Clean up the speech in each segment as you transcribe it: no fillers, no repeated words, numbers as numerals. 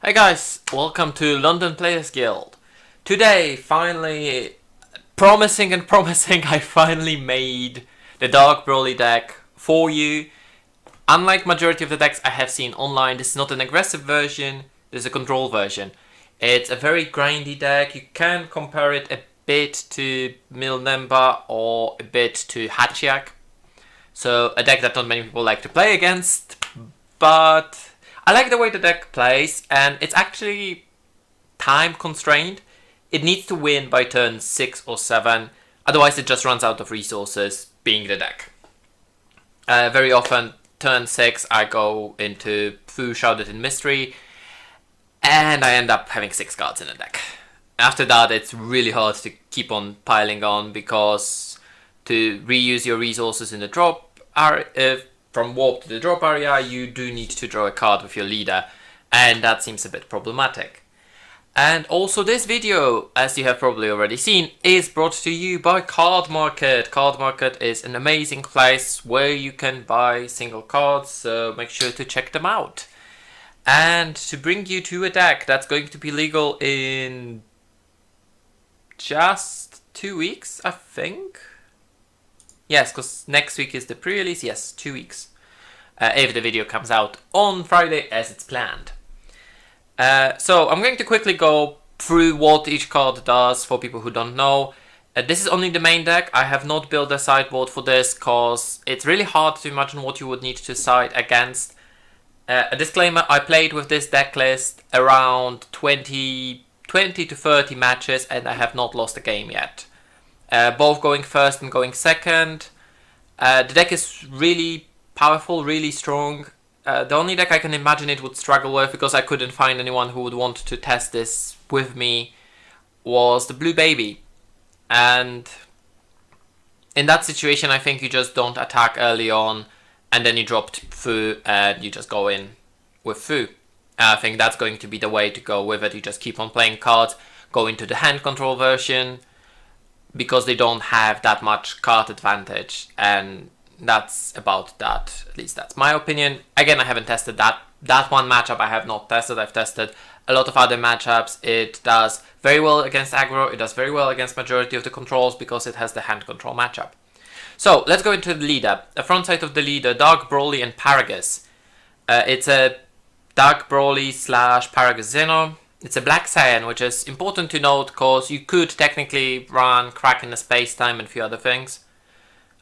Hey guys, welcome to London Players Guild. Today, finally, promising, I finally made the Dark Broly deck for you. Unlike majority of the decks I have seen online, this is not an aggressive version, this is a control version. It's a very grindy deck. You can compare it a bit to Milnemba or a bit to Hachiak. So a deck that not many people like to play against, but I like the way the deck plays, and it's actually time constrained. It needs to win by turn 6 or 7, otherwise it just runs out of resources, being the deck. Very often, turn 6 I go into Fu Shrouded in Mystery, and I end up having 6 cards in the deck. After that it's really hard to keep on piling on, because to reuse your resources in the drop from warp to the drop area, you do need to draw a card with your leader, and that seems a bit problematic. And also this video, as you have probably already seen, is brought to you by Card Market. Card Market is an amazing place where you can buy single cards, so make sure to check them out. And to bring you to a deck that's going to be legal in just 2 weeks, I think. Yes, because next week is the pre-release. Yes, 2 weeks. If the video comes out on Friday as it's planned. So I'm going to quickly go through what each card does for people who don't know. This is only the main deck. I have not built a sideboard for this because it's really hard to imagine what you would need to side against. A disclaimer, I played with this deck list around 20 to 30 matches and I have not lost a game yet. Both going first and going second. The deck is really powerful, really strong. The only deck I can imagine it would struggle with, because I couldn't find anyone who would want to test this with me, was the Blue Baby. And in that situation I think you just don't attack early on and then you drop Fu and you just go in with Fu. I think that's going to be the way to go with it. You just keep on playing cards, go into the hand control version, because they don't have that much card advantage, and that's about that. At least that's my opinion. Again, I haven't tested that one matchup. I have not tested. I've tested a lot of other matchups. It does very well against aggro. It does very well against majority of the controls because it has the hand control matchup. So let's go into the leader. The front side of the leader: Dark Broly and Paragus. It's a Dark Broly / Paragus Xeno. It's a Black Saiyan, which is important to note because you could technically run Kraken a Space-Time and a few other things.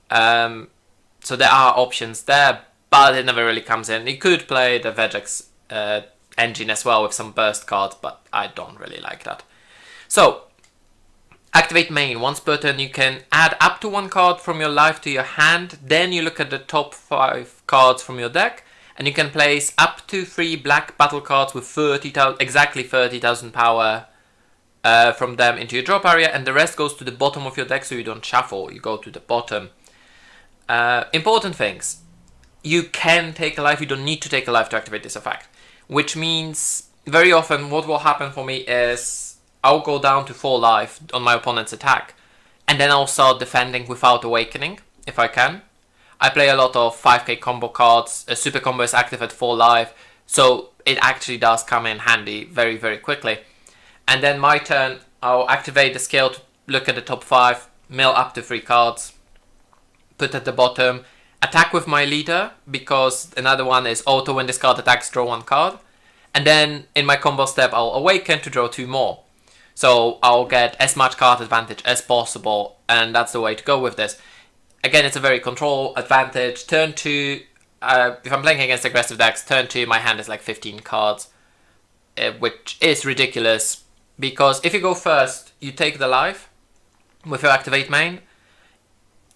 So there are options there, but it never really comes in. You could play the Vegex engine as well with some burst cards, but I don't really like that. So, activate main. Once per turn you can add up to 1 card from your life to your hand. Then you look at the top 5 cards from your deck, and you can place up to 3 black battle cards with exactly 30,000 power from them into your drop area, and the rest goes to the bottom of your deck, so you don't shuffle, you go to the bottom. Important things. You can take a life, you don't need to take a life to activate this effect. Which means, very often what will happen for me is I'll go down to 4 life on my opponent's attack, and then I'll start defending without awakening, if I can. I play a lot of 5k combo cards. A super combo is active at 4 life, so it actually does come in handy very, very quickly. And then my turn, I'll activate the skill to look at the top 5, mill up to 3 cards, put at the bottom, attack with my leader, because another one is auto when this card attacks, draw 1 card. And then in my combo step, I'll awaken to draw 2 more. So I'll get as much card advantage as possible, and that's the way to go with this. Again, it's a very control advantage. Turn 2, if I'm playing against aggressive decks, turn 2 my hand is like 15 cards, which is ridiculous, because if you go first, you take the life with your activate main,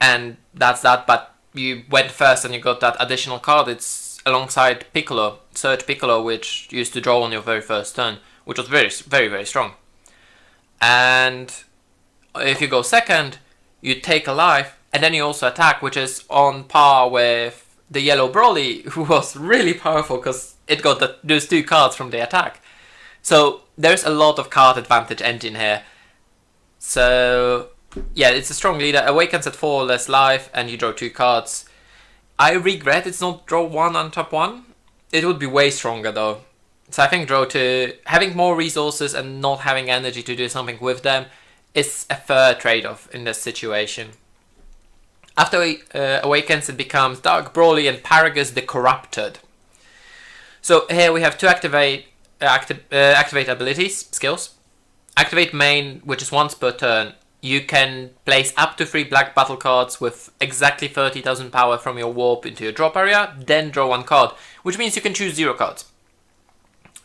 and that's that, but you went first and you got that additional card. It's alongside Piccolo, Surge Piccolo, which you used to draw on your very first turn, which was very, very, very strong. And if you go second, you take a life, and then you also attack, which is on par with the yellow Broly, who was really powerful because it got those 2 cards from the attack. So there's a lot of card advantage engine here. So yeah, it's a strong leader. Awakens at 4 less life, and you draw 2 cards. I regret it's not draw 1 on top 1. It would be way stronger though. So I think draw 2, having more resources and not having energy to do something with them is a fair trade-off in this situation. After he awakens, it becomes Dark Broly and Paragus the Corrupted. So here we have to activate abilities, skills. Activate main, which is once per turn. You can place up to 3 black battle cards with exactly 30,000 power from your warp into your drop area, then draw 1 card, which means you can choose 0 cards.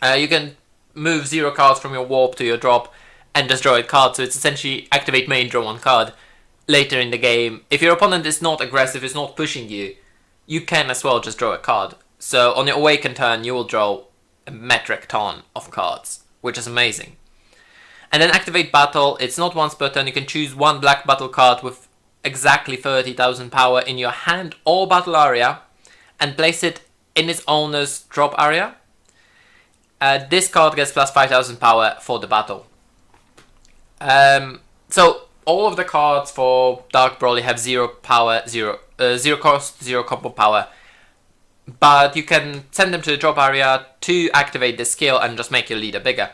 You can move 0 cards from your warp to your drop and just draw a card, so it's essentially activate main, draw 1 card. Later in the game, if your opponent is not aggressive, is not pushing you, you can as well just draw a card. So on your awaken turn, you will draw a metric ton of cards, which is amazing. And then activate battle, it's not once per turn, you can choose 1 black battle card with exactly 30,000 power in your hand or battle area and place it in its owner's drop area. This card gets plus 5,000 power for the battle. So all of the cards for Dark Broly have 0 power, 0 cost, 0 combo power. But you can send them to the drop area to activate the skill and just make your leader bigger.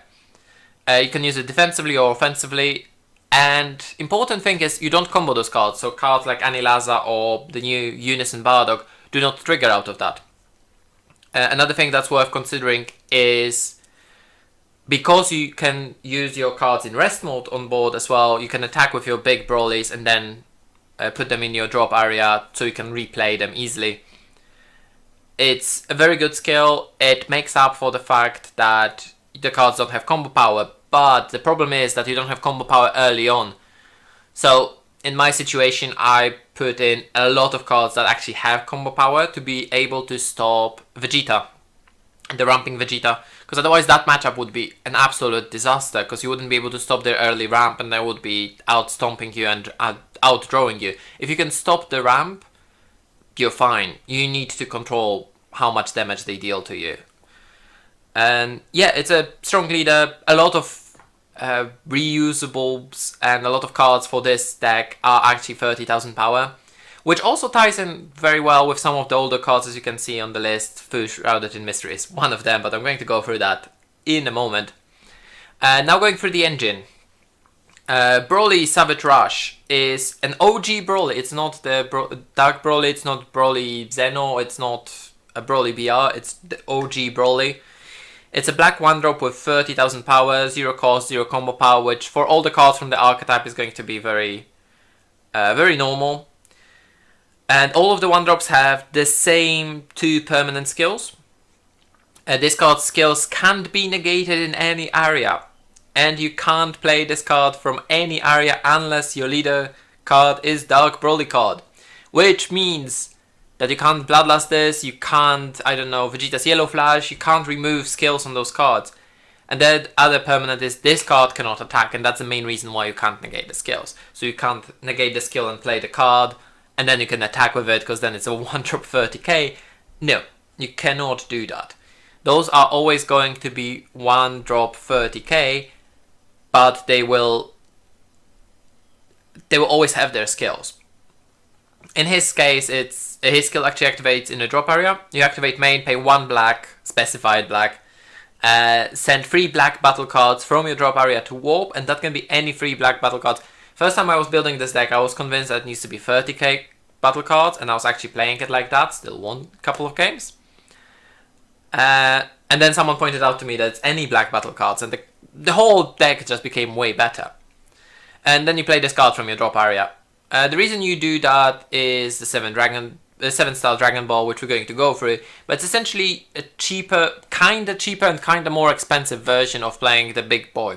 You can use it defensively or offensively. And important thing is you don't combo those cards. So cards like Anilaza or the new Unison Bardock do not trigger out of that. Another thing that's worth considering is because you can use your cards in rest mode on board as well, you can attack with your big Brolys and then put them in your drop area so you can replay them easily. It's a very good skill. It makes up for the fact that the cards don't have combo power, but the problem is that you don't have combo power early on. So in my situation, I put in a lot of cards that actually have combo power to be able to stop Vegeta, the ramping Vegeta, because otherwise that matchup would be an absolute disaster, because you wouldn't be able to stop their early ramp and they would be out-stomping you and out-drawing you. If you can stop the ramp, you're fine. You need to control how much damage they deal to you. And yeah, it's a strong leader. A lot of reusables and a lot of cards for this deck are actually 30,000 power, which also ties in very well with some of the older cards, as you can see on the list. Fu Shrouded in Mystery is one of them, but I'm going to go through that in a moment. Now going through the engine. Broly Sabot Rush is an OG Broly. It's not the Dark Broly, it's not Broly Zeno, it's not a Broly BR, it's the OG Broly. It's a black 1-drop with 30,000 power, 0 cost, 0 combo power, which for all the cards from the archetype is going to be very normal. And all of the 1-drops have the same 2 permanent skills. This card's skills can't be negated in any area. And you can't play this card from any area unless your leader card is Dark Broly card. Which means that you can't Bloodlust this, you can't, I don't know, Vegeta's Yellow Flash, you can't remove skills on those cards. And then other permanent is this card cannot attack, and that's the main reason why you can't negate the skills. So you can't negate the skill and play the card, and then you can attack with it, because then it's a 1-drop 30k. No, you cannot do that. Those are always going to be 1-drop 30k, but they will always have their skills. In his case, his skill actually activates in the drop area. You activate main, pay 1 black, specified black, send 3 black battle cards from your drop area to warp, and that can be any 3 black battle cards. First time I was building this deck, I was convinced that it needs to be 30k battle cards, and I was actually playing it like that, still won a couple of games. And then someone pointed out to me that it's any black battle cards, and the whole deck just became way better. And then you play this card from your drop area. The reason you do that is the 7-star Dragon Ball, which we're going to go through, but it's essentially a kinda cheaper and kinda more expensive version of playing the big boy.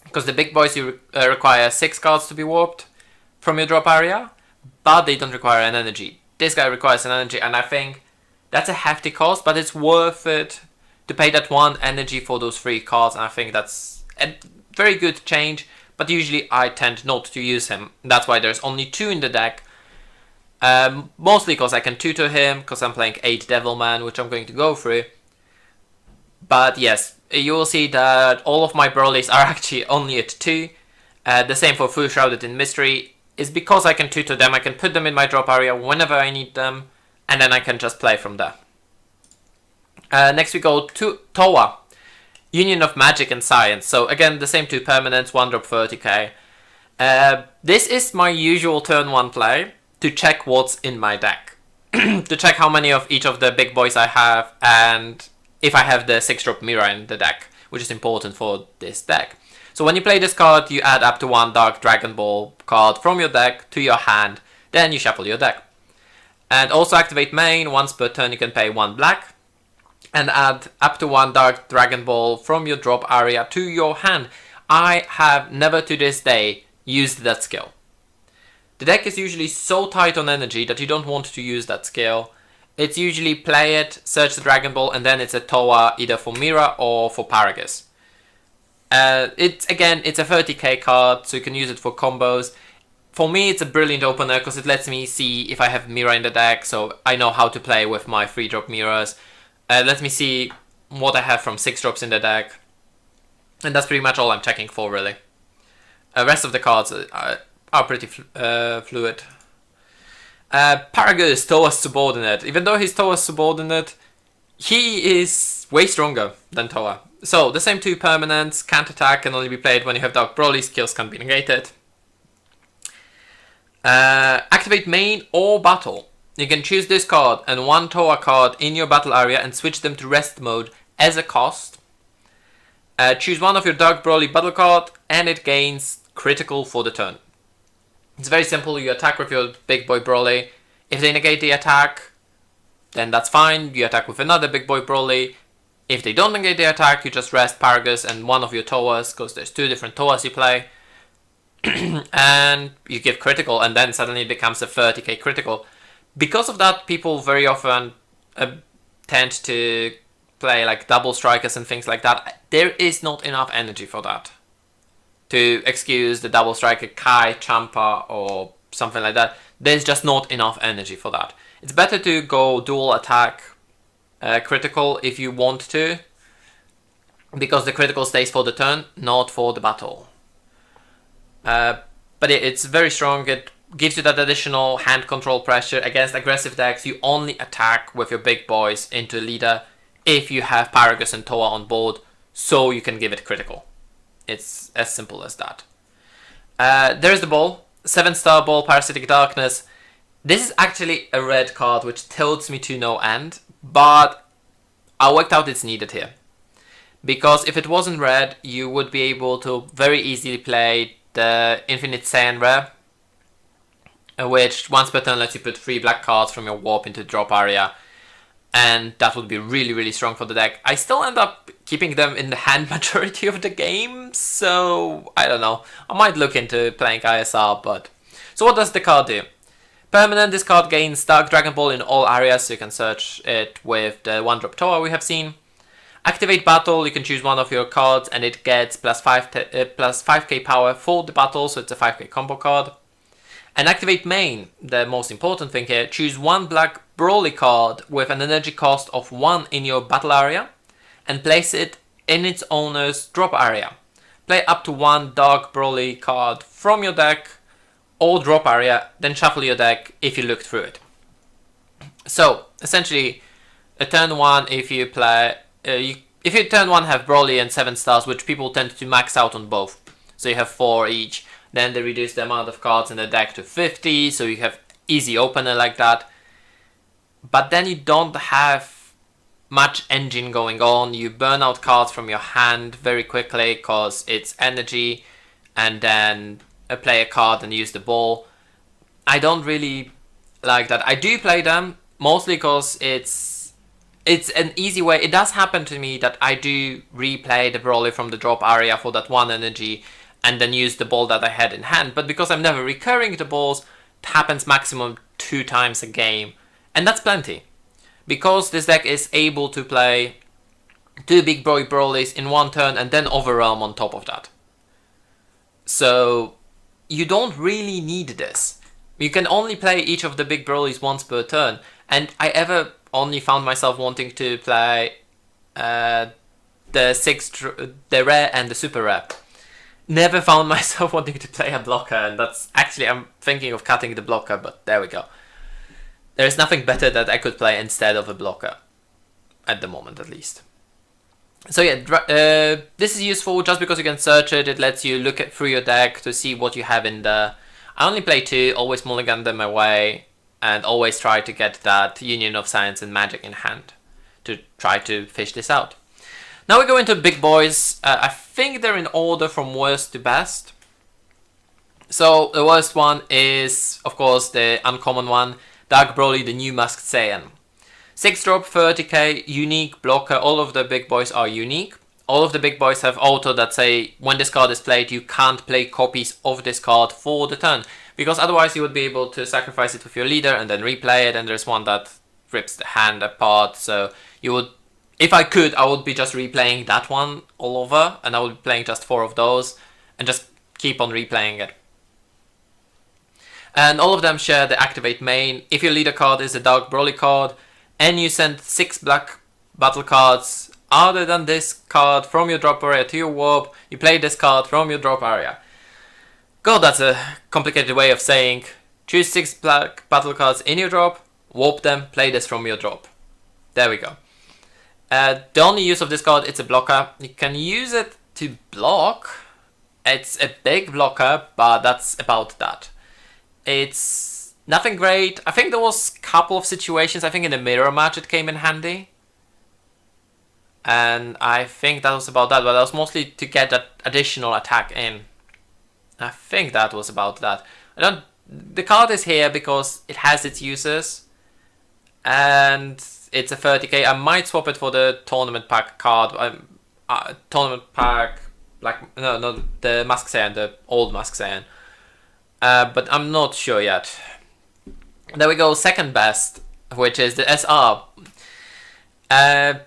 Because the big boys you require 6 cards to be warped from your drop area, but they don't require an energy. This guy requires an energy, and I think that's a hefty cost, but it's worth it to pay that 1 energy for those 3 cards, and I think that's a very good change. But usually I tend not to use him. That's why there's only 2 in the deck. Mostly because I can tutor him, because I'm playing 8 Devilman, which I'm going to go through. But yes, you will see that all of my Brolys are actually only at 2. The same for Fu Shrouded in Mystery. Is because I can tutor them, I can put them in my drop area whenever I need them, and then I can just play from there. Next we go to Towa, Union of Magic and Science. So again, the same 2 permanents, 1-drop 30k. This is my usual turn 1 play to check what's in my deck. To check how many of each of the big boys I have, and if I have the 6-drop Mira in the deck, which is important for this deck. So when you play this card, you add up to 1 Dark Dragon Ball card from your deck to your hand, then you shuffle your deck. And also activate main, once per turn you can pay 1 black, and add up to 1 Dark Dragon Ball from your drop area to your hand. I have never to this day used that skill. The deck is usually so tight on energy that you don't want to use that skill. It's usually play it, search the Dragon Ball, and then it's a Towa either for Mira or for Paragus. It's a 30k card, so you can use it for combos. For me, it's a brilliant opener because it lets me see if I have Mira in the deck, so I know how to play with my 3-drop Miras. Let me see what I have from 6-drops in the deck. And that's pretty much all I'm checking for, really. The rest of the cards are pretty fluid. Paragus, Towa's subordinate. Even though he's Towa's subordinate, he is way stronger than Towa. So, the same 2 permanents, can't attack, can only be played when you have Dark Broly, skills can be negated. Activate main or battle. You can choose this card and 1 Towa card in your battle area and switch them to rest mode as a cost. Choose 1 of your Dark Broly battle card and it gains critical for the turn. It's very simple, you attack with your big boy Broly. If they negate the attack, then that's fine, you attack with another big boy Broly. If they don't negate the attack, you just rest Paragus and 1 of your Towas, because there's 2 different Towas you play. And you give critical, and then suddenly it becomes a 30k critical. Because of that, people very often tend to play like double strikers and things like that. There is not enough energy for that to excuse the double striker Kai, Champa or something like that. There's just not enough energy for that. It's better to go dual attack critical if you want to, because the critical stays for the turn, not for the battle. But it's very strong. It gives you that additional hand control pressure against aggressive decks. You only attack with your big boys into leader if you have Paragus and Towa on board, so you can give it critical. It's as simple as that. There's the ball, 7-star ball, Parasitic Darkness. This is actually a red card which tilts me to no end, but I worked out it's needed here. Because if it wasn't red, you would be able to very easily play the Infinite Saiyan rare, which once per turn lets you put 3 black cards from your warp into the drop area, and that would be really, really strong for the deck. I still end up keeping them in the hand majority of the game, so I don't know. I might look into playing ISR, but... So what does the card do? Permanent, this card gains Dark Dragon Ball in all areas, so you can search it with the 1-drop Towa we have seen. Activate battle, you can choose 1 of your cards and it gets plus 5k power for the battle, so it's a 5k combo card. And activate main, the most important thing here, choose 1 black Broly card with an energy cost of 1 in your battle area and place it in its owner's drop area. Play up to 1 Dark Broly card from your deck or drop area, then shuffle your deck if you look through it. So, essentially, a turn 1 if you play... if you turn 1 have Broly and 7 stars, which people tend to max out on both. So you have 4 each. Then they reduce the amount of cards in the deck to 50, so you have easy opener like that. But then you don't have much engine going on. You burn out cards from your hand very quickly because it's energy, and then play a card and use the ball. I don't really like that. I do play them mostly because it's an easy way. It does happen to me that I do replay the Broly from the drop area for that 1 energy and then use the ball that I had in hand. But because I'm never recurring the balls, it happens maximum 2 times a game. And that's plenty. Because this deck is able to play 2 big boy Brolys in 1 turn and then Overwhelm on top of that. So you don't really need this. You can only play each of the big Brolys once per turn. And I ever only found myself wanting to play the rare and the super rare. Never found myself wanting to play a blocker, and that's actually, I'm thinking of cutting the blocker, but there we go. There's nothing better that I could play instead of a blocker. at the moment at least. So yeah, this is useful just because you can search it. It lets you look through your deck to see what you have in there. I only play 2, always mulligan them away, and always try to get that union of science and magic in hand to try to fish this out. Now we go into big boys. I think they're in order from worst to best. So the worst one is, of course, the uncommon one, Dark Broly, the new Masked Saiyan. 6 drop, 30k, unique blocker. All of the big boys are unique. All of the big boys have auto that say when this card is played, you can't play copies of this card for the turn. Because otherwise you would be able to sacrifice it with your leader and then replay it, and there's one that rips the hand apart. So you would, if I could, I would be just replaying that one all over, and I would be playing just 4 of those and just keep on replaying it. And all of them share the activate main. If your leader card is a Dark Broly card, and you send 6 black battle cards other than this card from your drop area to your warp, you play this card from your drop area. God, that's a complicated way of saying choose 6 black battle cards in your drop, warp them, play this from your drop. There we go. The only use of this card, it's a blocker. You can use it to block. It's a big blocker, but that's about that. It's nothing great. I think there was a couple of situations. I think in the Mira match it came in handy. And I think that was about that. But that was mostly to get that additional attack in. I think that was about that. The card is here because it has its uses. And it's a 30k. I might swap it for the tournament pack card. Tournament pack, like, no, the Masked Saiyan, the old Masked Saiyan. But I'm not sure yet. There we go, second best, which is the SR.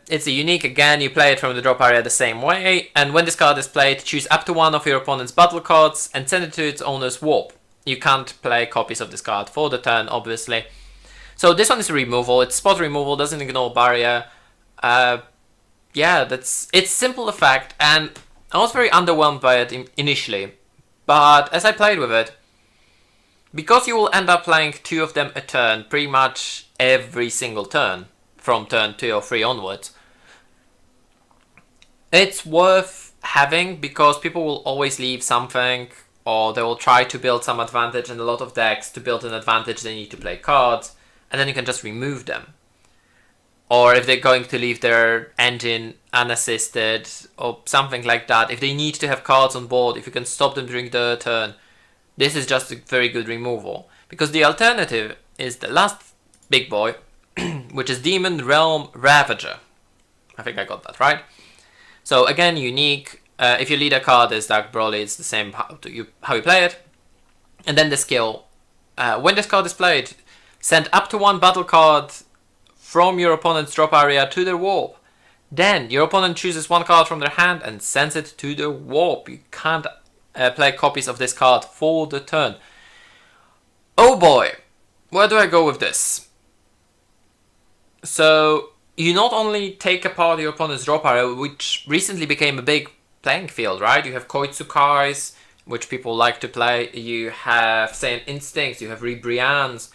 It's a unique again, you play it from the drop area the same way, and when this card is played, choose up to 1 of your opponent's battle cards and send it to its owner's warp. You can't play copies of this card for the turn, obviously. So this one is removal, it's spot removal, doesn't ignore barrier. Yeah, it's simple effect, and I was very underwhelmed by it initially. But as I played with it, because you will end up playing 2 of them a turn, pretty much every single turn, from turn 2 or 3 onwards, it's worth having because people will always leave something, or they will try to build some advantage, and a lot of decks, to build an advantage, they need to play cards, and then you can just remove them. Or if they're going to leave their engine unassisted, or something like that, if they need to have cards on board, if you can stop them during the turn, this is just a very good removal. Because the alternative is the last big boy, which is Demon Realm Ravager. I think I got that right. So again, unique. If your leader card is Dark Broly, it's the same how you play it. And then the skill. When this card is played, send up to 1 battle card from your opponent's drop area to their warp. Then your opponent chooses 1 card from their hand and sends it to the warp. You can't play copies of this card for the turn. Oh boy, where do I go with this? So you not only take apart your opponent's drop area, which recently became a big playing field, right? You have Koitsukais, which people like to play. You have Saiyan Instincts, you have Rebrians,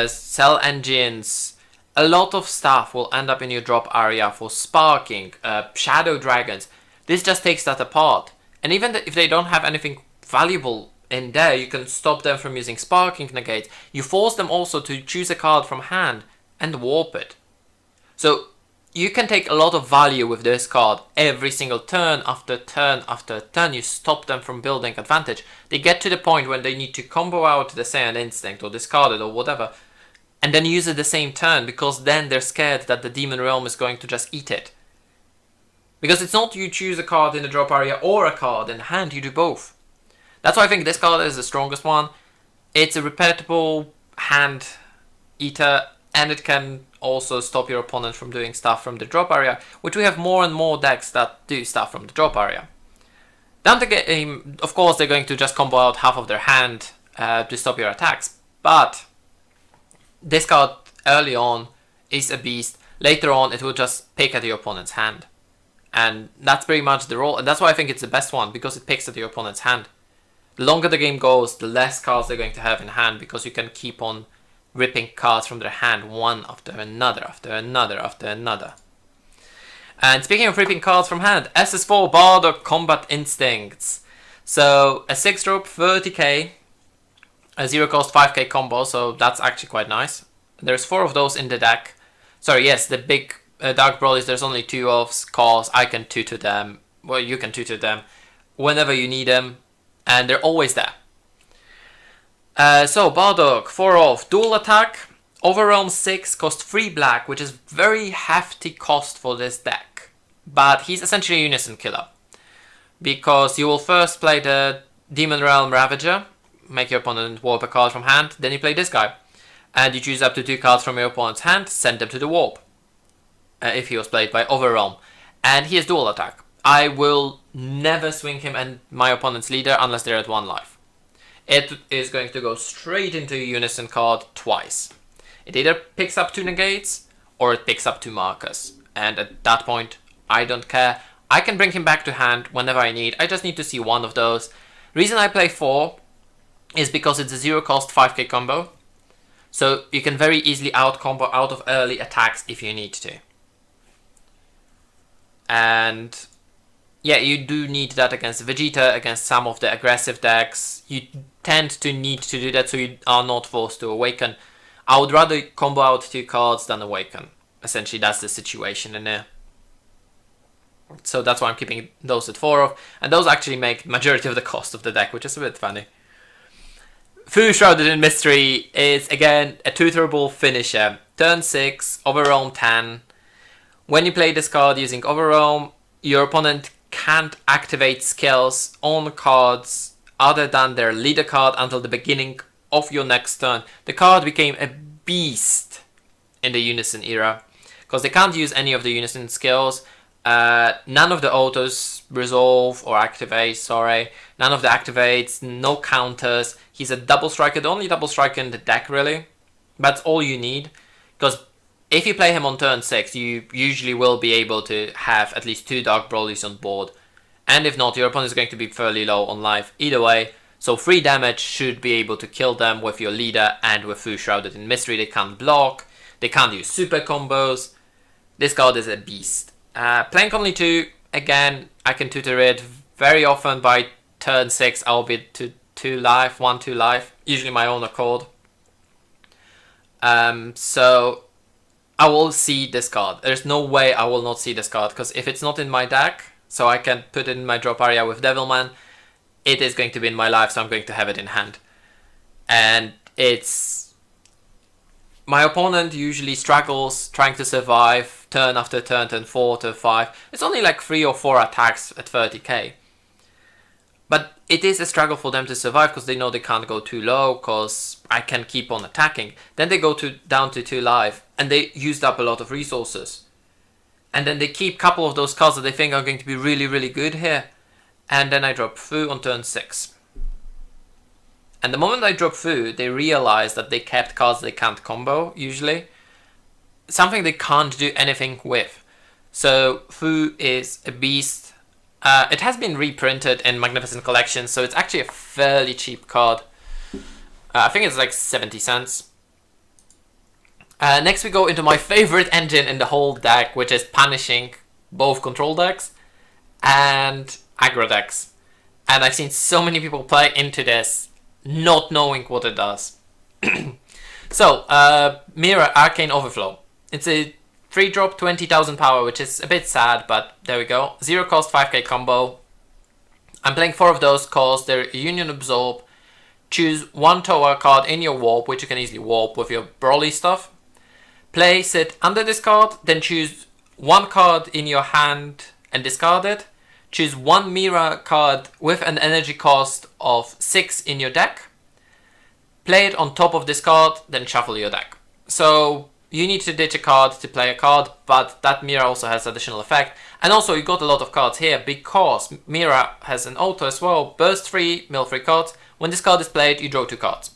Cell Engines. A lot of stuff will end up in your drop area for sparking, Shadow Dragons. This just takes that apart. And even if they don't have anything valuable in there, you can stop them from using sparking negates. You force them also to choose a card from hand and warp it. So you can take a lot of value with this card every single turn after turn after turn. You stop them from building advantage. They get to the point when they need to combo out the Saiyan Instinct or discard it or whatever, and then use it the same turn, because then they're scared that the Demon Realm is going to just eat it. Because it's not you choose a card in the drop area or a card in hand, you do both. That's why I think this card is the strongest one. It's a repeatable hand eater, and it can also stop your opponent from doing stuff from the drop area, which we have more and more decks that do stuff from the drop area. Down the game, of course, they're going to just combo out half of their hand to stop your attacks, but this card early on is a beast. Later on, it will just pick at your opponent's hand. And that's pretty much the role, and that's why I think it's the best one, because it picks at your opponent's hand. The longer the game goes, the less cards they're going to have in hand, because you can keep on ripping cards from their hand one after another, after another, after another. And speaking of ripping cards from hand, SS4 Bardock Combat Instincts. So a 6-drop 30k, a 0 cost 5k combo, so that's actually quite nice. There's 4 of those in the deck. Sorry, yes, the big Dark Brawlies, there's only 2 of, cause I can tutor them. Well, you can tutor them whenever you need them, and they're always there. So Bardock, 4 off, dual attack, Overwhelm 6, cost 3 black, which is very hefty cost for this deck. But he's essentially a unison killer. Because you will first play the Demon Realm Ravager, make your opponent warp a card from hand, then you play this guy. And you choose up to 2 cards from your opponent's hand, send them to the warp. If he was played by Overwhelm. And he has dual attack. I will never swing him and my opponent's leader unless they're at 1 life. It is going to go straight into a unison card twice. It either picks up 2 negates or it picks up 2 markers. And at that point, I don't care. I can bring him back to hand whenever I need. I just need to see 1 of those. Reason I play 4 is because it's a 0 cost 5k combo. So you can very easily out combo out of early attacks if you need to. And yeah, you do need that against Vegeta, against some of the aggressive decks. You tend to need to do that so you are not forced to awaken. I would rather combo out 2 cards than awaken. Essentially, that's the situation in there. So that's why I'm keeping those at 4 of. And those actually make majority of the cost of the deck, which is a bit funny. Fu Shrouded in Mystery is, again, a tutorable finisher. Turn 6, Overwhelm 10. When you play this card using Overwhelm, your opponent can't activate skills on cards other than their leader card until the beginning of your next turn. The card became a beast in the Unison era, because they can't use any of the Unison skills. None of the autos resolve or activate, sorry. None of the activates, no counters. He's a double striker, the only double striker in the deck really. That's all you need, because if you play him on turn 6, you usually will be able to have at least 2 Dark Brawlies on board. And if not, your opponent is going to be fairly low on life either way. So 3 damage should be able to kill them with your leader and with Fu Shrouded in Mystery. They can't block, they can't use super combos. This card is a beast. Playing only 2, again, I can tutor it very often by turn 6. I'll be to 2 life, 1-2 life, usually my own accord. So I will see this card. There's no way I will not see this card, because if it's not in my deck, so I can put it in my drop area with Devilman, it is going to be in my life, so I'm going to have it in hand. And it's... my opponent usually struggles trying to survive turn after turn, turn 4, turn 5. It's only like 3 or 4 attacks at 30k. But it is a struggle for them to survive because they know they can't go too low because I can keep on attacking. Then they go down to 2 life and they used up a lot of resources. And then they keep a couple of those cards that they think are going to be really, really good here. And then I drop Fu on turn 6. And the moment I drop Fu, they realize that they kept cards they can't combo, usually. Something they can't do anything with. So Fu is a beast. It has been reprinted in Magnificent Collection, so it's actually a fairly cheap card. I think it's like 70 cents. Next we go into my favorite engine in the whole deck, which is punishing both control decks and aggro decks. And I've seen so many people play into this, not knowing what it does. So, Mira, Arcane Overflow. It's a 3-drop, 20,000 power, which is a bit sad, but there we go. 0 cost, 5k combo. I'm playing 4 of those cause they're Union Absorb. Choose 1 tower card in your warp, which you can easily warp with your Brawly stuff. Place it under this card, then choose 1 card in your hand and discard it. Choose 1 Mira card with an energy cost of 6 in your deck. Play it on top of this card, then shuffle your deck. So you need to ditch a card to play a card, but that Mira also has additional effect. And also you got a lot of cards here because Mira has an auto as well. Burst 3, mill 3 cards. When this card is played, you draw 2 cards.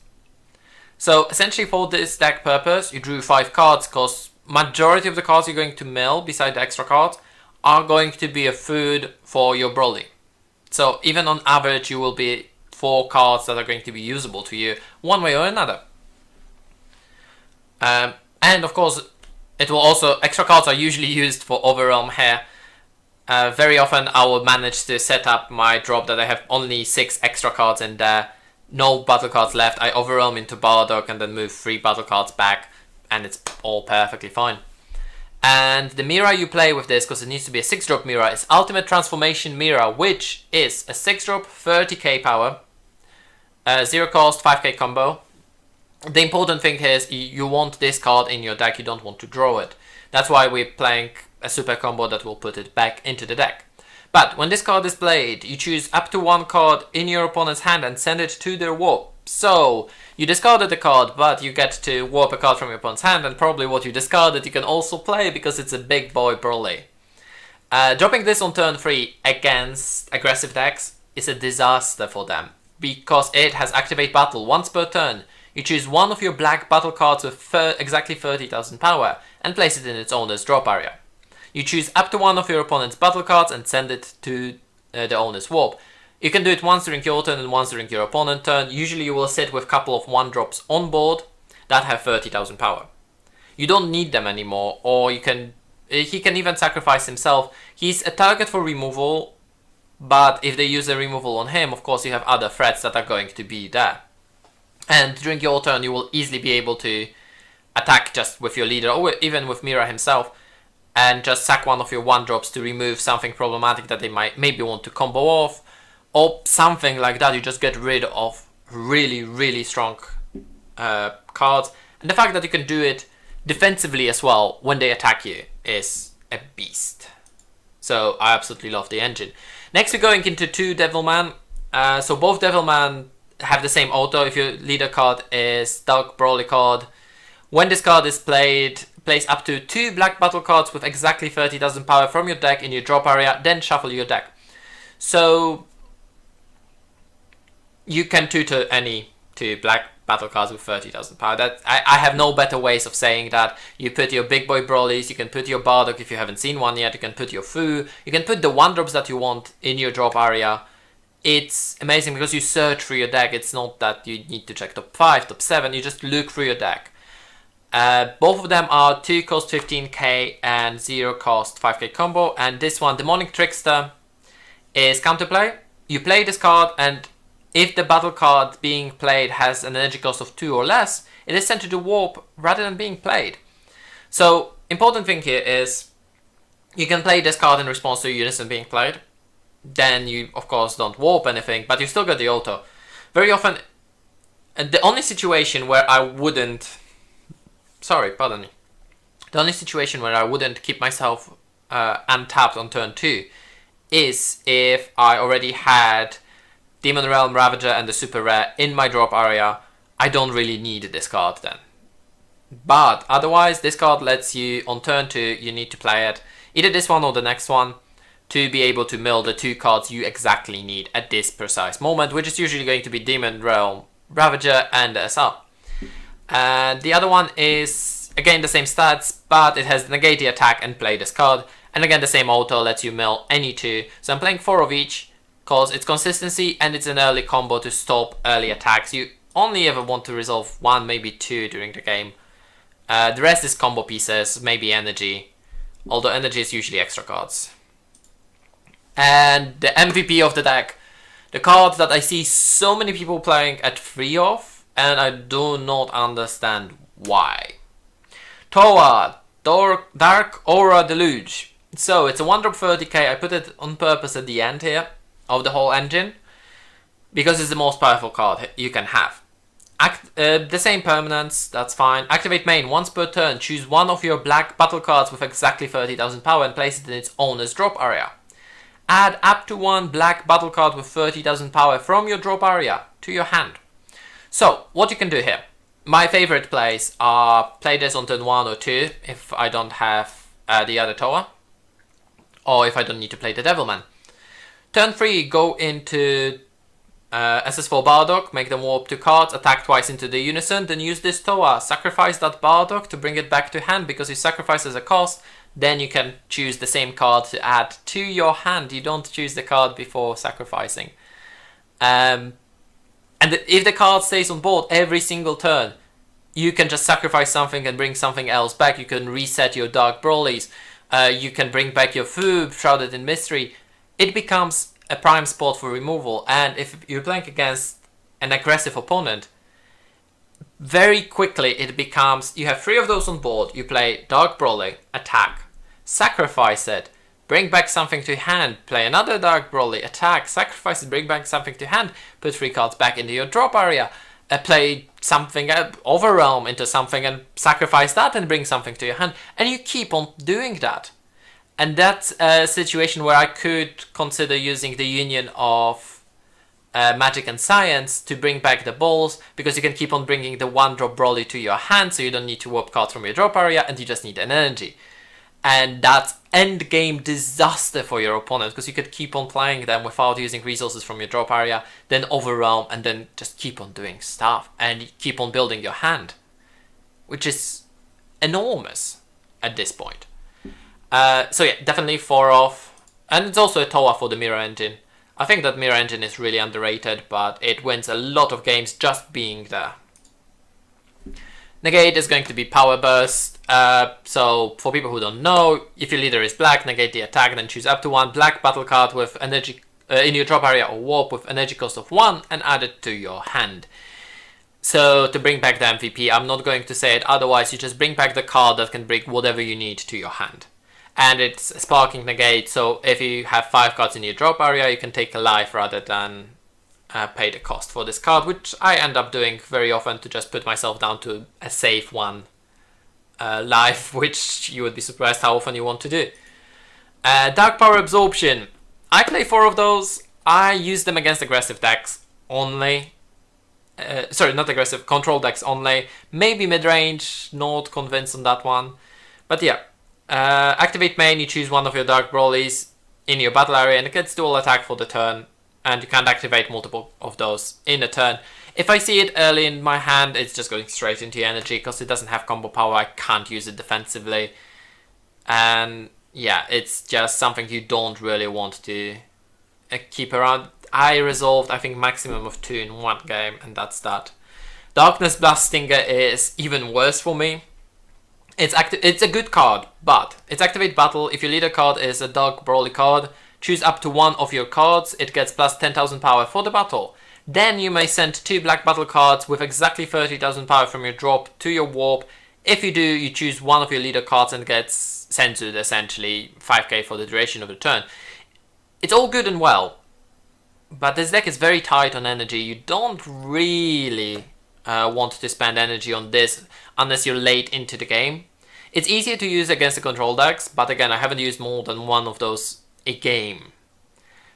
So essentially for this deck purpose, you drew 5 cards because majority of the cards you're going to mill, beside the extra cards, are going to be a food for your Broly. So even on average, you will be 4 cards that are going to be usable to you one way or another. And of course, it will also, extra cards are usually used for Overwhelm here. Very often I will manage to set up my drop that I have only 6 extra cards in there, no battle cards left. I overwhelm into Bardock and then move 3 battle cards back, and it's all perfectly fine. And the Mira you play with this, because it needs to be a 6-drop Mira, is Ultimate Transformation Mira, which is a 6-drop 30k power, 0 cost 5k combo. The important thing here is you want this card in your deck, you don't want to draw it. That's why we're playing a super combo that will put it back into the deck. But when this card is played, you choose up to 1 card in your opponent's hand and send it to their warp. So, you discarded the card, but you get to warp a card from your opponent's hand, and probably what you discarded you can also play because it's a big boy Broly. Dropping this on turn 3 against aggressive decks is a disaster for them, because it has Activate Battle once per turn. You choose one of your black battle cards with exactly 30,000 power and place it in its owner's drop area. You choose up to 1 of your opponent's battle cards and send it to the owner's warp. You can do it once during your turn and once during your opponent's turn. Usually you will sit with a couple of 1-drops on board that have 30,000 power. You don't need them anymore, or he can even sacrifice himself. He's a target for removal, but if they use a removal on him, of course you have other threats that are going to be there. And during your turn you will easily be able to attack just with your leader, or even with Mira himself, and just sack one of your 1-drops to remove something problematic that they might maybe want to combo off, or something like that. You just get rid of really strong cards. And the fact that you can do it defensively as well when they attack you is a beast. So I absolutely love the engine. Next we're going into 2 Devilman. So both Devilman have the same auto. If your leader card is Dark Broly card, when this card is played, place up to 2 black battle cards with exactly 30,000 power from your deck in your drop area, then shuffle your deck. So you can tutor any 2 black battle cards with 30,000 power. That I have no better ways of saying that. You put your big boy Brolys, you can put your Bardock if you haven't seen one yet, you can put your Fu, you can put the 1-drops that you want in your drop area. It's amazing because you search through your deck. It's not that you need to check top 5, top 7, you just look through your deck. Both of them are 2 cost 15k and 0 cost 5k combo, and this one, Demonic Trickster, is counterplay. You play this card, and if the battle card being played has an energy cost of 2 or less, it is sent to the warp rather than being played. So, important thing here is you can play this card in response to Unison being played. Then you, of course, don't warp anything, but you still get the auto. Very often, the only situation where I wouldn't... Sorry, pardon me. The only situation where I wouldn't keep myself untapped on turn 2 is if I already had Demon Realm Ravager and the Super Rare in my drop area. I don't really need this card then. But otherwise, this card lets you, on turn 2, you need to play it, either this one or the next one, to be able to mill the 2 cards you exactly need at this precise moment, which is usually going to be Demon Realm Ravager and SR. And the other one is, again, the same stats, but it has negate the attack and play this card. And again, the same auto lets you mill any 2. So I'm playing 4 of each, because it's consistency and it's an early combo to stop early attacks. You only ever want to resolve 1, maybe 2 during the game. The rest is combo pieces, maybe energy, although energy is usually extra cards. And the MVP of the deck, the card that I see so many people playing at 3 of, and I do not understand why. Toa, Dark Aura Deluge. So it's a 1-drop 30k, I put it on purpose at the end here of the whole engine, because it's the most powerful card you can have. The same permanence, that's fine. Activate main, once per turn, choose one of your black battle cards with exactly 30,000 power and place it in its owner's drop area. Add up to 1 black battle card with 30,000 power from your drop area to your hand. So, what you can do here. My favorite plays are play this on turn 1 or 2 if I don't have the other Toa, or if I don't need to play the Devilman. Turn 3, go into SS4 Bardock, make them warp 2 cards, attack twice into the Unison, then use this Toa, sacrifice that Bardock to bring it back to hand because you sacrifice as a cost, then you can choose the same card to add to your hand. You don't choose the card before sacrificing. And if the card stays on board every single turn, you can just sacrifice something and bring something else back. You can reset your Dark Brolys. You can bring back your food, Shrouded in Mystery. It becomes a prime spot for removal, and if you're playing against an aggressive opponent, very quickly it becomes, you have 3 of those on board, you play Dark Broly, attack, sacrifice it, bring back something to hand, play another Dark Broly, attack, sacrifice it, bring back something to hand, put 3 cards back into your drop area, play something, Overwhelm into something and sacrifice that and bring something to your hand, and you keep on doing that. And that's a situation where I could consider using the union of magic and science to bring back the balls, because you can keep on bringing the 1-drop Broly to your hand, so you don't need to warp cards from your drop area, and you just need an energy. And that's end game disaster for your opponent, because you could keep on playing them without using resources from your drop area, then overwhelm, and then just keep on doing stuff, and keep on building your hand, which is enormous at this point. So yeah, definitely 4 off, and it's also a Toa for the Mira engine. I think that Mira engine is really underrated, but it wins a lot of games just being there. Negate is going to be Power Burst. So for people who don't know, if your leader is black, negate the attack, then choose up to 1 black battle card with energy in your drop area or warp with energy cost of 1 and add it to your hand. So to bring back the MVP, I'm not going to say it otherwise, you just bring back the card that can bring whatever you need to your hand. And it's a Sparking Negate, so if you have 5 cards in your drop area, you can take a life rather than pay the cost for this card, which I end up doing very often to just put myself down to a safe 1 life, which you would be surprised how often you want to do. Dark Power Absorption. I play 4 of those. I use them against aggressive decks only. Sorry, not aggressive, control decks only. Maybe mid-range, not convinced on that one. But yeah. Activate main, you choose 1 of your Dark Brolys in your battle area and it gets dual attack for the turn, and you can't activate multiple of those in a turn. If I see it early in my hand, it's just going straight into energy because it doesn't have combo power, I can't use it defensively. And yeah, it's just something you don't really want to keep around. I resolved, I think, maximum of 2 in 1 game, and that's that. Darkness Blast Stinger is even worse for me. It's a good card, but it's Activate Battle. If your leader card is a Dark Broly card, choose up to 1 of your cards. It gets plus 10,000 power for the battle. Then you may send 2 black battle cards with exactly 30,000 power from your drop to your warp. If you do, you choose 1 of your leader cards and gets censored, essentially 5k for the duration of the turn. It's all good and well, but this deck is very tight on energy. You don't really want to spend energy on this unless you're late into the game. It's easier to use against the control decks, but again, I haven't used more than 1 of those a game.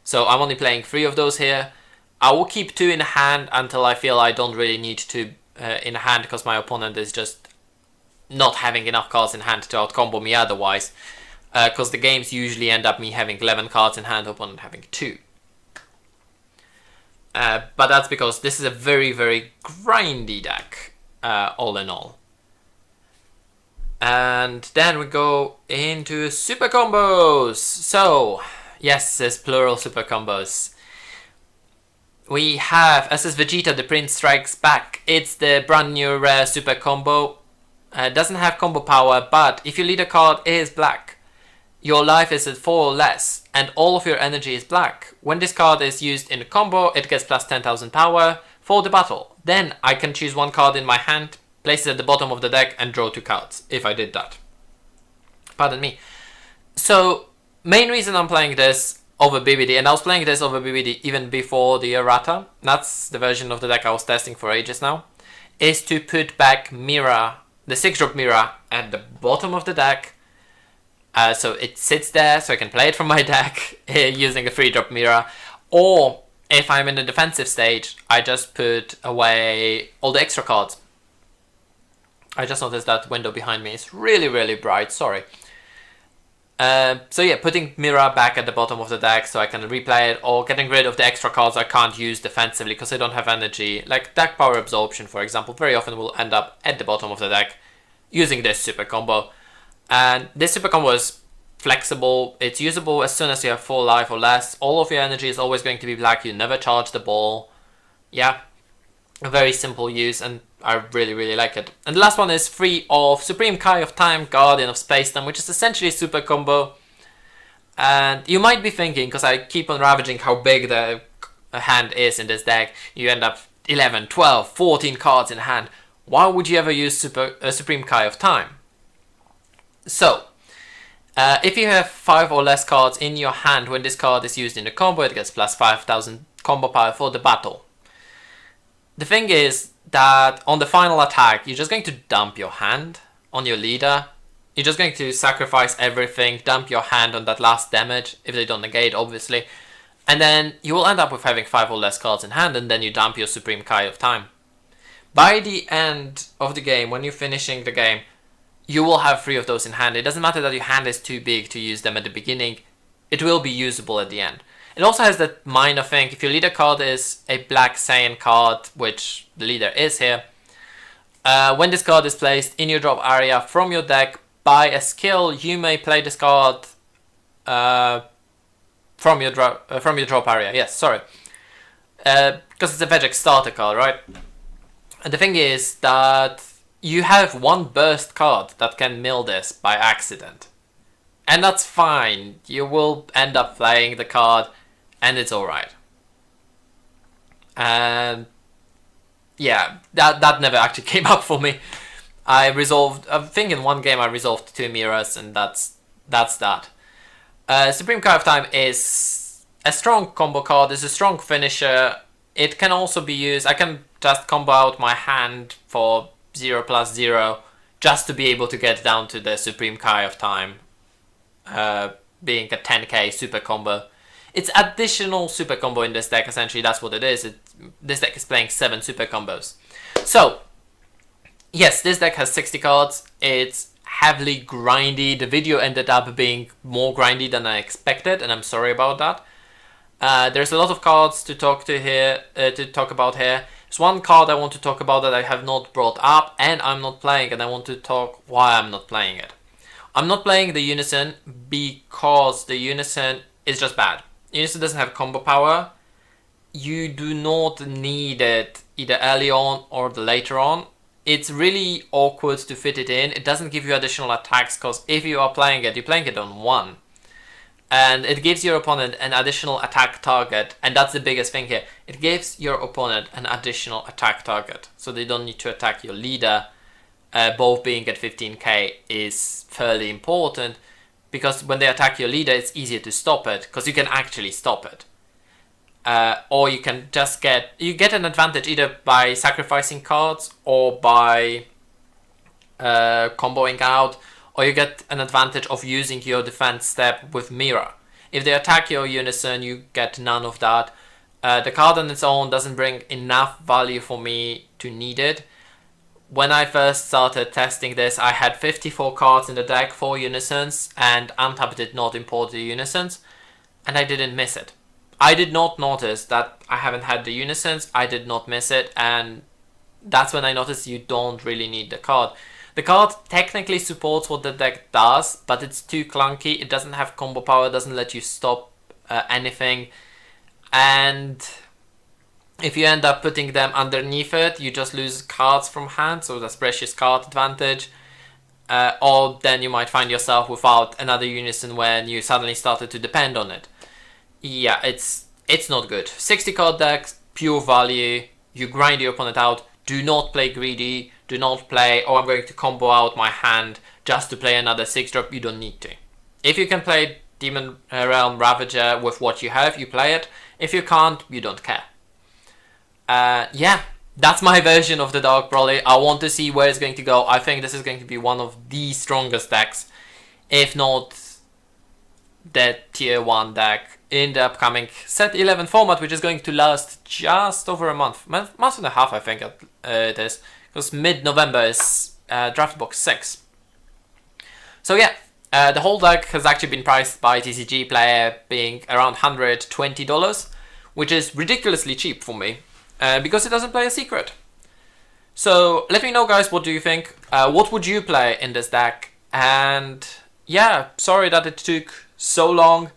So I'm only playing 3 of those here. I will keep 2 in hand until I feel I don't really need 2 in hand, because my opponent is just not having enough cards in hand to outcombo me otherwise. Because the games usually end up me having 11 cards in hand, opponent having 2. But that's because this is a very, very grindy deck, all in all. And then we go into super combos. So, yes, there's plural super combos. We have SS Vegeta, the Prince Strikes Back. It's the brand new rare super combo. Doesn't have combo power, but if your leader card is black, your life is at 4 or less, and all of your energy is black. When this card is used in a combo, it gets plus 10,000 power for the battle. Then I can choose 1 card in my hand, place it at the bottom of the deck, and draw 2 cards, if I did that. Pardon me. So, main reason I'm playing this over BBD, and I was playing this over BBD even before the errata, that's the version of the deck I was testing for ages now, is to put back Mira, the 6-drop Mira, at the bottom of the deck. So it sits there, so I can play it from my deck using a 3-drop Mira. Or, if I'm in the defensive stage, I just put away all the extra cards. I just noticed that window behind me is really, really bright, sorry. So yeah, putting Mira back at the bottom of the deck so I can replay it, or getting rid of the extra cards I can't use defensively because I don't have energy. Like Dark Power Absorption, for example, very often will end up at the bottom of the deck using this super combo. And this super combo is flexible, it's usable as soon as you have 4 life or less. All of your energy is always going to be black, you never charge the ball. Yeah, a very simple use, and I really, really like it. And the last one is free of Supreme Kai of Time, Guardian of Spacetime, which is essentially a super combo. And you might be thinking, because I keep on ravaging how big the hand is in this deck, you end up 11, 12, 14 cards in hand. Why would you ever use Supreme Kai of Time? So, if you have 5 or less cards in your hand when this card is used in a combo, it gets plus 5,000 combo power for the battle. The thing is that on the final attack, you're just going to dump your hand on your leader. You're just going to sacrifice everything, dump your hand on that last damage, if they don't negate, obviously. And then you will end up with having 5 or less cards in hand, and then you dump your Supreme Kai of Time. By the end of the game, when you're finishing the game, you will have 3 of those in hand. It doesn't matter that your hand is too big to use them at the beginning. It will be usable at the end. It also has that minor thing. If your leader card is a Black Saiyan card, which the leader is here, when this card is placed in your drop area from your deck by a skill, you may play this card from your drop area. Yes, sorry. Because it's a Vegex starter card, right? And the thing is that you have one burst card that can mill this by accident. And that's fine. You will end up playing the card and it's alright. And yeah, that never actually came up for me. I think in one game I resolved 2 Miras, and that's that. Supreme Kai of Time is a strong combo card, it's a strong finisher. It can also be used, I can just combo out my hand for 0+0 just to be able to get down to the Supreme Kai of Time, being a 10k super combo. It's additional super combo in this deck, essentially, that's what it is. This deck is playing 7 super combos. So, yes, this deck has 60 cards, it's heavily grindy. The video ended up being more grindy than I expected, and I'm sorry about that. There's a lot of cards to talk about here. There's one card I want to talk about that I have not brought up, and I'm not playing, and I want to talk why I'm not playing it. I'm not playing the Unison because the Unison is just bad. Unison doesn't have combo power. You do not need it either early on or later on. It's really awkward to fit it in. It doesn't give you additional attacks because if you are playing it, you're playing it on 1. And it gives your opponent an additional attack target, and that's the biggest thing here. It gives your opponent an additional attack target, so they don't need to attack your leader. Both being at 15k is fairly important, because when they attack your leader, it's easier to stop it, because you can actually stop it. Or you can just get an advantage either by sacrificing cards or by comboing out, or you get an advantage of using your defense step with Mira. If they attack your Unison, you get none of that. The card on its own doesn't bring enough value for me to need it. When I first started testing this, I had 54 cards in the deck for Unisons, and Untap did not import the Unisons, and I didn't miss it. I did not notice that I haven't had the Unisons, I did not miss it, and that's when I noticed you don't really need the card. The card technically supports what the deck does, but it's too clunky, it doesn't have combo power, doesn't let you stop anything, and if you end up putting them underneath it, you just lose cards from hand, so that's precious card advantage. Or then you might find yourself without another Unison when you suddenly started to depend on it. Yeah, it's not good. 60 card decks, pure value, you grind your opponent out, do not play greedy, do not play, oh I'm going to combo out my hand just to play another 6-drop, you don't need to. If you can play Demon Realm Ravager with what you have, you play it. If you can't, you don't care. Yeah, that's my version of the Dark Broly. I want to see where it's going to go. I think this is going to be one of the strongest decks, if not the tier 1 deck in the upcoming set 11 format, which is going to last just over a month and a half, I think it is, because mid-November is Draft Box 6. So yeah, the whole deck has actually been priced by TCG Player being around $120, which is ridiculously cheap for me. Because it doesn't play a secret. So let me know, guys, what do you think? What would you play in this deck? And yeah, sorry that it took so long.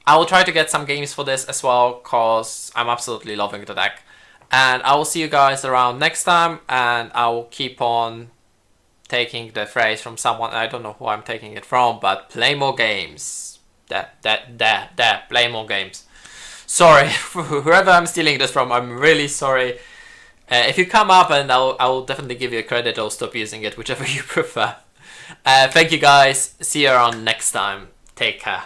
I will try to get some games for this as well, because I'm absolutely loving the deck. And I will see you guys around next time, and I will keep on taking the phrase from someone. I don't know who I'm taking it from, but play more games. Play more games. Sorry, whoever I'm stealing this from, I'm really sorry. If you come up, and I'll definitely give you a credit, or stop using it, whichever you prefer. Thank you guys. See you around next time. Take care.